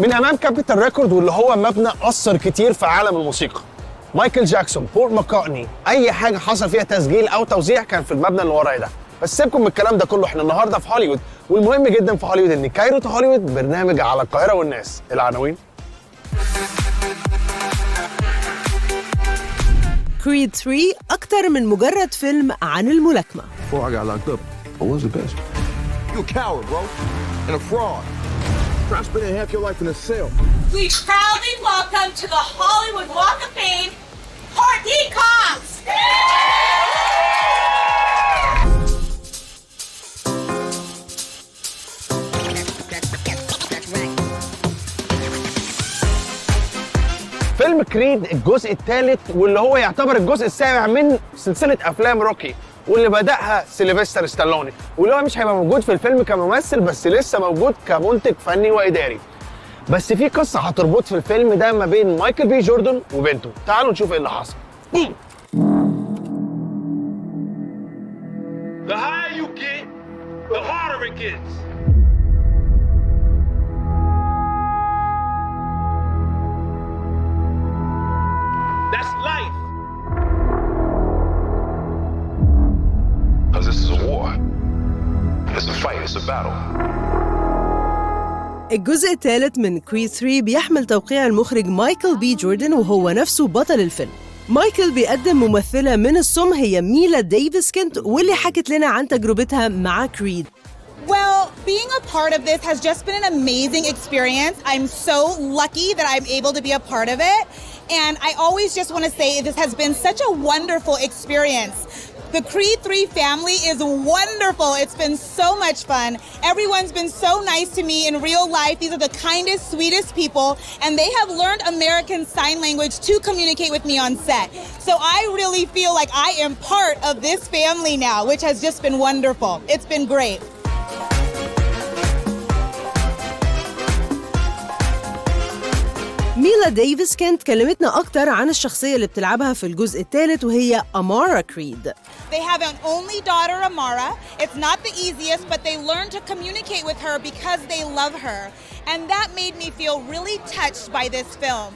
من امام كابيتال ريكورد واللي هو مبنى اثر كتير في عالم الموسيقى. مايكل جاكسون، بول ماكارتني، اي حاجه حصل فيها تسجيل او توزيع كان في المبنى اللي ورايا ده. بس سيبكم من الكلام ده كله، احنا النهارده في هوليوود، والمهم جدا في هوليوود ان كايرو تو هوليوود برنامج على القاهره والناس. العناوين: كريد 3 أكتر من مجرد فيلم عن الملاكمة. Before I got locked up, I was the best. You a coward, bro, and a fraud. Try spending half your life in a cell. We proudly welcome to the Hollywood Walk of Fame, Kooks. فيلم كريد الجزء الثالث، واللي هو يعتبر الجزء السابع من سلسله افلام روكي، واللي بدأها سيلفستر ستالوني، واللي هو مش هيبقى موجود في الفيلم كممثل بس لسه موجود كمنتج فني واداري. بس في قصه هتربط في الفيلم ده ما بين مايكل بي جوردن وبنته. تعالوا نشوف ايه اللي حصل. The higher you get, the harder it gets. That's life. Because this is a war. It's a fight, it's a battle. الجزء الثالث من كريد 3 بيحمل توقيع المخرج مايكل بي جوردن، وهو نفسه بطل الفيلم. مايكل بيقدم ممثلة من الصم هي ميلا ديفيس كنت، واللي حكت لنا عن تجربتها مع كريد. Well, being a part of this has just been an amazing experience. I'm so lucky that I'm able to be a part of it. And I always just want to say this has been such a wonderful experience. The Creed 3 family is wonderful. It's been so much fun. Everyone's been so nice to me in real life. These are the kindest, sweetest people, and they have learned American Sign Language to communicate with me on set. So I really feel like I am part of this family now, which has just been wonderful. It's been great. ميلا ديفيس كانت كلمتنا أكتر عن الشخصية اللي بتلعبها في الجزء الثالث، وهي أمارا كريد. They have an only daughter, Amara. It's not the easiest, but they learn to communicate with her because they love her. And that made me feel really touched by this film.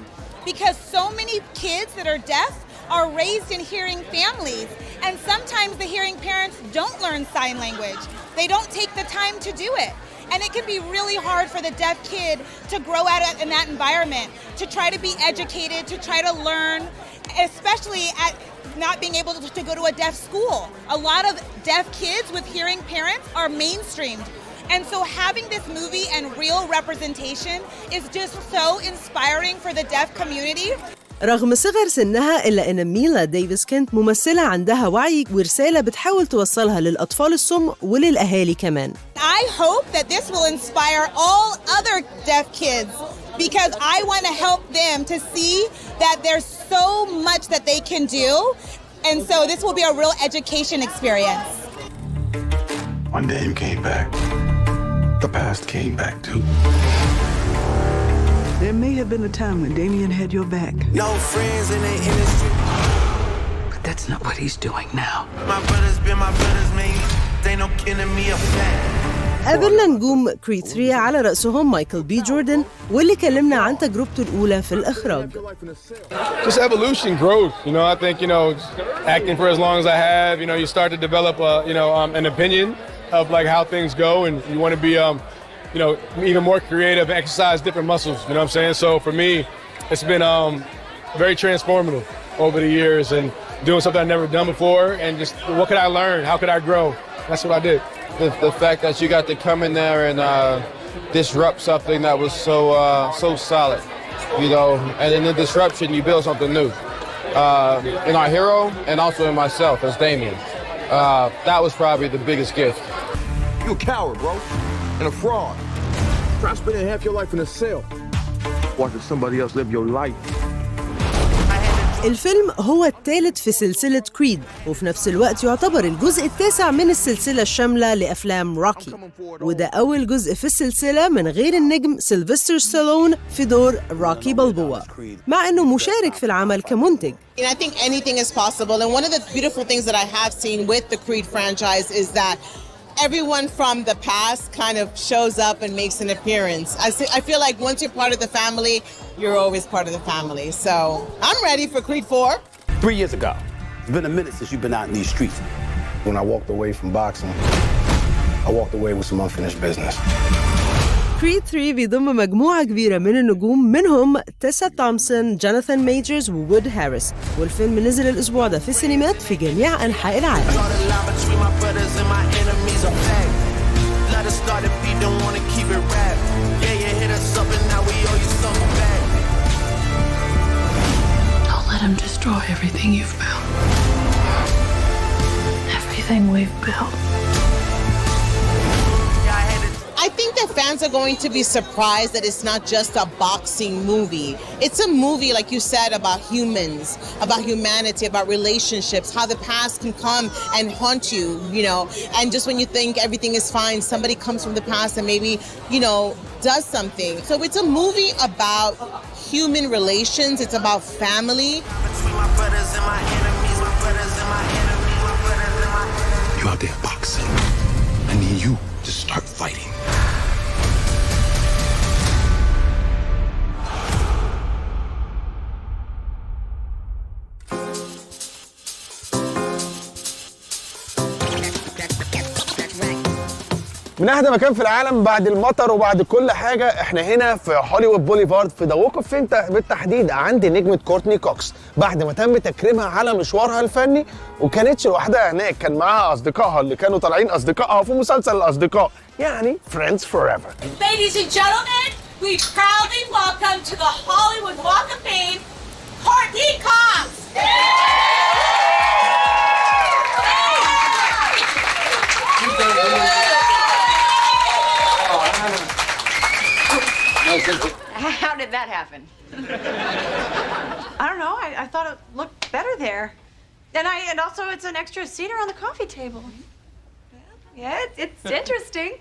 Because so many kids that are deaf are raised in hearing families. And sometimes the hearing parents don't learn sign language. They don't take the time to do it. And it can be really hard for the deaf kid to grow out in that environment, to try to be educated, to try to learn, especially at not being able to go to a deaf school. A lot of deaf kids with hearing parents are mainstreamed. And so having this movie and real representation is just so inspiring for the deaf community. رغم صغر سنها إلا إن ميلا ديفيس كانت ممثلة عندها وعي ورسالة بتحاول توصلها للأطفال الصم وللأهالي كمان. I hope that this will inspire all other deaf kids because I want to help them to see that there's so much that they can do, and so this will be a real education experience. One day you came back. The past came back too. There may have been a time when Damien had your back. No friends in the industry. But that's not what he's doing now. My brothers been my brothers, man. They no kidding me a fact. قابلنا نجوم كريد 3 على رأسهم مايكل بي جوردن، واللي كلمنا عن تجربته الأولى في الإخراج. Just evolution, growth. You know, I think, acting for as long as I have, you start to develop, an opinion of like how things go, and you want to be, even more creative, exercise different muscles. You know what I'm saying? So for me, it's been very transformative over the years, and doing something I've never done before, and just what could I learn? How could I grow? That's what I did. The fact that you got to come in there and disrupt something that was so solid, and in the disruption you build something new. In our hero and also in myself as Damien. That was probably the biggest gift. You a coward, bro, and a fraud. Try spending half your life in a cell. Watching somebody else live your life. الفيلم هو الثالث في سلسلة كريد، وفي نفس الوقت يعتبر الجزء التاسع من السلسلة الشاملة لأفلام روكي، وده أول جزء في السلسلة من غير النجم سيلفستر ستالون في دور روكي بالبوا، مع أنه مشارك في العمل كمنتج. And I think anything is possible. And one of the beautiful things that I have seen with the Creed franchise is that everyone from the past kind of shows up and makes an appearance. I feel like once you're part of the family, you're always part of the family. So I'm ready for Creed 4. 3 years ago. It's been a minute since you've been out in these streets. When I walked away from boxing, I walked away with some unfinished business. كريد 3 بيضم مجموعة كبيرة من النجوم منهم تيسا تومسون، جوناثان ميجرز ووود هاريس، والفيلم نزل الأسبوع ده في السينمات في جميع أنحاء العالم. Don't let him destroy everything you've built. Everything we've built. I think that fans are going to be surprised that it's not just a boxing movie. It's a movie, like you said, about humans, about humanity, about relationships, how the past can come and haunt you, you know, and just when you think everything is fine, somebody comes from the past and maybe, you know, does something. So it's a movie about human relations. It's about family. You out there boxing. I need you to start fighting. من اهدى مكان في العالم بعد المطر وبعد كل حاجه، احنا هنا في هوليوود بوليفارد في ذا ووك اوف فيم بالتحديد عند نجمه كورتني كوكس، بعد ما تم تكريمها على مشوارها الفني. وكانتش لوحدها هناك، كان معاها اصدقائها اللي كانوا طالعين اصدقائها في مسلسل الاصدقاء، يعني Friends Forever. Ladies and gentlemen, we proudly welcome to the Hollywood Walk of Fame, Courtney Cox. How did that happen? I don't know. I thought it looked better there. And also it's an extra seater on the coffee table. Yeah, it's interesting.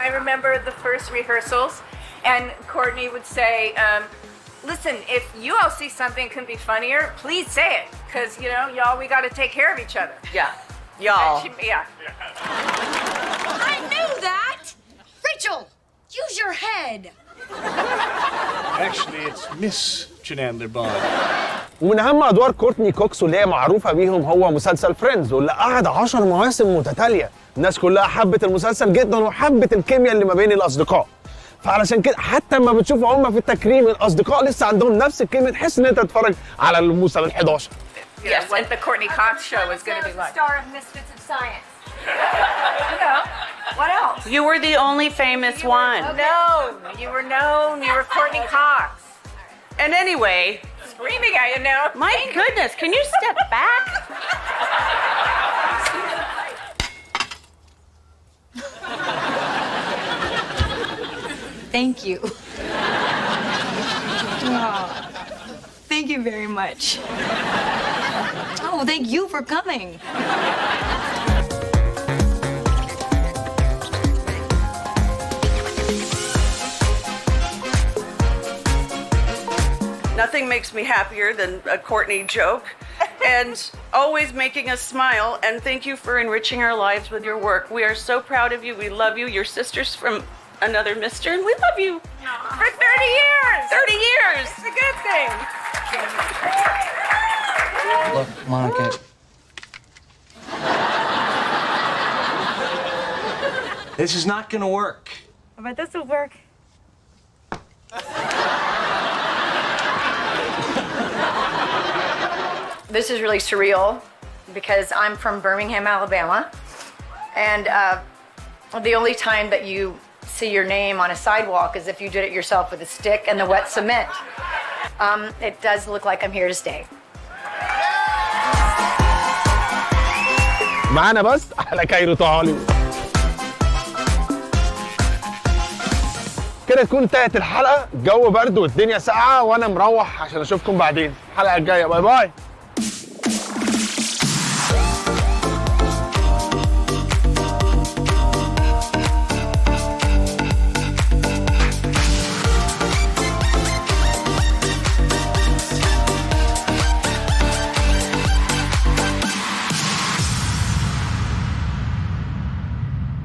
I remember the first rehearsals, and Courtney would say, listen, if you all see something can be funnier, please say it. Because, you know, y'all, we got to take care of each other. Yeah. Y'all. Yeah. I knew that! Rachel, use your head. Actually, it's Miss Chandler Bond. ومن اهم ادوار كورتني كوكس واللي هي معروفه بيهم هو مسلسل فريندز، واللي قعد 10 مواسم متتاليه. الناس كلها حبت المسلسل جدا وحبت الكيمياء اللي ما بين الاصدقاء. فعلشان كده حتى لما بتشوفوا هم في التكريم الاصدقاء لسه عندهم نفس الكيمياء، تحس ان انت تتفرج على الموسم ال 11. Yes, what the Courtney Cox show is going to be like. Star of Misfits of Science. You know, what else? You were the only famous one. No, you were known. You were Courtney Cox. And anyway, Screaming at you now. My goodness, can you step back? Thank you. Wow. Thank you very much. Oh, thank you for coming. Nothing makes me happier than a Courtney joke and always making us smile. And thank you for enriching our lives with your work. We are so proud of you. We love you. Your sister's from another mister, and we love you. For 30 years. 30 years. It's a good thing. Look, Monica. This is not gonna work. But this will work. This is really surreal because I'm from Birmingham, Alabama. And the only time that you see your name on a sidewalk is if you did it yourself with a stick and the wet cement. It does look like I'm here to stay. معانا بس على كايرو هوليوود. كده تكون انتهت الحلقه، الجو برد والدنيا ساقعه وانا مروح عشان اشوفكم بعدين الحلقه الجايه. باي باي.